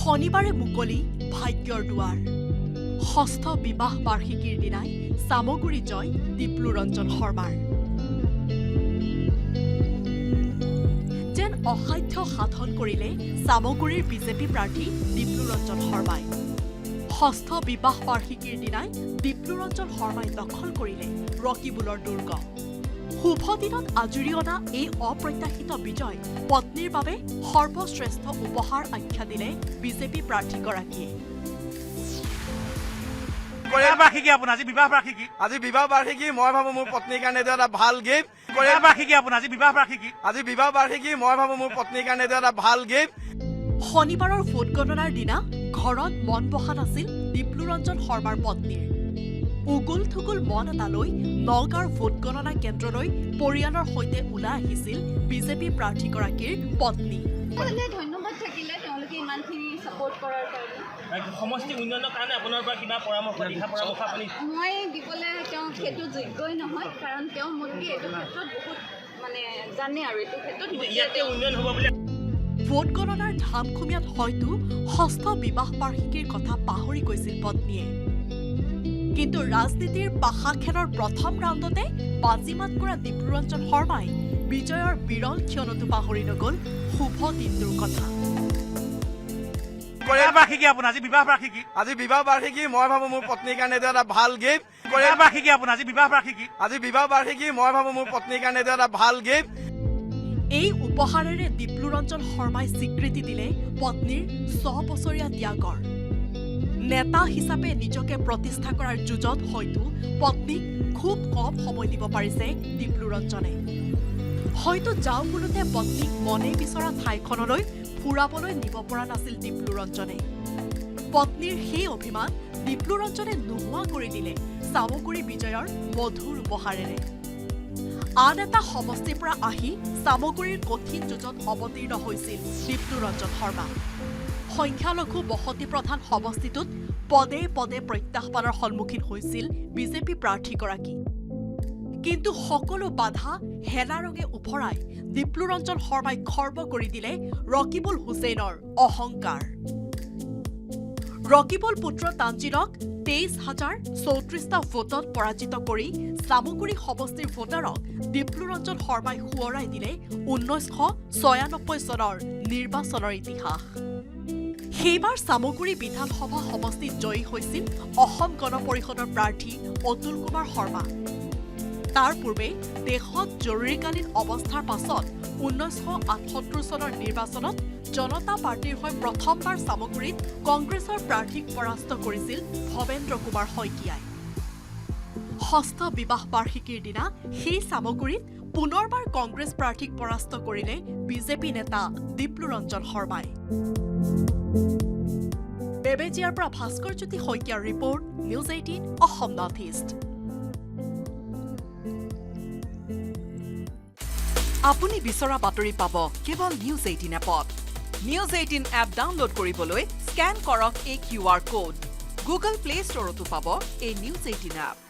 শনিবাৰে মুকলি ভাগ্যৰ দুৱাৰ ষষ্ঠ বিবাহ বাৰ্ষিকীৰ দিনাই সামগুৰি জয় দীপ্লুৰঞ্জন শৰ্মাৰ যেন অসাধ্য সাধন কৰিলে সামগুৰিৰ বিজেপি প্ৰাৰ্থী দীপ্লুৰঞ্জন শৰ্মাই ষষ্ঠ বিবাহ বাৰ্ষিকীৰ দিনাই দীপ্লুৰঞ্জন শৰ্মাই দখল কৰিলে ৰকিবুলৰ দুৰ্গ শুভ দিনত আজৰি অনা এই অপ্ৰত্যাশিত বিজয় পত্নীৰ বাবে সৰ্বশ্ৰেষ্ঠ উপহাৰ আখ্যা দিলে বিজেপি প্ৰাৰ্থীগৰাকীয়ে আজি বিবাহ বাৰ্ষিকী মই ভাবো মোৰ পত্নীৰ কাৰণে এটা ভাল গিফ্ট আজি বিবাহ বাৰ্ষিকী মই ভাবো মোৰ পত্নীৰ কাৰণে এটা ভাল গিফ্ট শনিবাৰৰ ভোট গণনাৰ দিনা ঘৰত মন বহা নাছিল দীপ্লুৰঞ্জন শৰ্মাৰ পত্নীৰ উগুল থুগুল মন এটা লৈ নগাঁৱৰ ভোট গণনা কেন্দ্ৰলৈ পৰিয়ালৰ সৈতে ওলাই আহিছিল বিজেপি প্ৰাৰ্থীগৰাকীৰ পত্নী ধন্যবাদ থাকিলে তেওঁলোকে ইমানখিনি সাপোৰ্ট কৰাৰ কাৰণে সমষ্টি উন্নয়নৰ কাৰণে আপোনাৰ পৰা কিবা পৰামৰ্শ আপুনি মই দিবলৈ তেওঁ সেইটো যোগ্যই নহয় কাৰণ তেওঁ মোতকৈ এইটো ক্ষেত্ৰত বহুত মানে জানে আৰু এইটো ক্ষেত্ৰত ইয়াতে উন্নয়ন হ'ব বুলি ভোট গণনাৰ ধামখুমীয়াত হয়তো ষষ্ঠ বিবাহ বাৰ্ষিকীৰ কথা পাহৰি গৈছিল পত্নীয়ে কিন্তু ৰাজনীতিৰ পাশা খেলৰ প্ৰথম ৰাউণ্ডতে বাজিমাত কৰা দীপ্লুৰঞ্জন শৰ্মাই বিজয়ৰ বিৰল ক্ষণতো পাহৰি নগ'ল শুভ দিনটোৰ কথা আজি বিবাহ বাৰ্ষিকী মই ভাবো মোৰ পত্নীৰ কাৰণে এটা ভাল গিফ্ট আজি বিবাহ বাৰ্ষিকী মই ভাবো মোৰ পত্নীৰ কাৰণে এটা ভাল গিফ্ট এই উপহাৰেৰে দীপ্লুৰঞ্জন শৰ্মাই স্বীকৃতি দিলে পত্নীৰ 6 বছৰীয়া ত্যাগৰ নেতা হিচাপে নিজকে প্ৰতিষ্ঠা কৰাৰ যুঁজত হয়তো পত্নীক খুব কম সময় দিব পাৰিছে দীপ্লুৰঞ্জনে হয়তো যাওঁ বোলোতে পত্নীক মনে বিচৰা ঠাইখনলৈ ফুৰাবলৈ নিব পৰা নাছিল দীপ্লুৰঞ্জনে পত্নীৰ সেই অভিমান দীপ্লুৰঞ্জনে নোহোৱা কৰি দিলে সামগুৰি বিজয়ৰ মধুৰ উপহাৰেৰে আন এটা সমষ্টিৰ পৰা আহি সামগুৰিৰ কঠিন যুঁজত অৱতীৰ্ণ হৈছিল দীপ্লুৰঞ্জন শৰ্মা সংখ্যালঘু বসতি প্ৰধান সমষ্টিটোত পদে পদে প্ৰত্যাহ্বানৰ সন্মুখীন হৈছিল বিজেপি প্ৰাৰ্থীগৰাকী কিন্তু সকলো বাধা হেলা ৰঙে উফৰাই দীপ্লুৰঞ্জন শৰ্মাই খৰ্ব কৰি দিলে ৰকিবুল হুছেইনৰ অহংকাৰ ৰকিবুল পুত্ৰ তানজিলক 23,034টা ভোটত পৰাজিত কৰি সামগুৰি সমষ্টিৰ ভোটাৰক দীপ্লুৰঞ্জন শৰ্মাই সোঁৱৰাই দিলে 1996 চনৰ নিৰ্বাচনৰ ইতিহাস সেইবাৰ সামগুৰি বিধানসভা সমষ্টিত জয়ী হৈছিল অসম গণ পৰিষদৰ প্ৰাৰ্থী অতুল কুমাৰ শৰ্মা তাৰ পূৰ্বে দেশত জৰুৰীকালীন অৱস্থাৰ পাছত 1978 চনৰ নিৰ্বাচনত জনতা পাৰ্টিৰ হৈ প্ৰথমবাৰ সামগুৰিত কংগ্ৰেছৰ প্ৰাৰ্থীক পৰাস্ত কৰিছিল ভৱেন্দ্ৰ কুমাৰ শইকীয়াই ষষ্ঠ বিবাহ বাৰ্ষিকীৰ দিনা সেই সামগুৰিত পুনৰবাৰ কংগ্ৰেছ প্ৰাৰ্থীক পৰাস্ত কৰিলে বিজেপি নেতা দীপ্লুৰঞ্জন শৰ্মাই বেবেজিয়াৰ পৰা ভাস্কৰ জ্যোতি শইকীয়াৰ report news 18 Assam north east আপুনি বিচৰা বাতৰি পাব কেৱল নিউজ 18 এপত নিউজ 18 এপ ডাউনলোড কৰিবলৈ স্কেন কৰক এই QR কোড গুগল প্লে ষ্টৰতো পাব এই নিউজ 18 এপ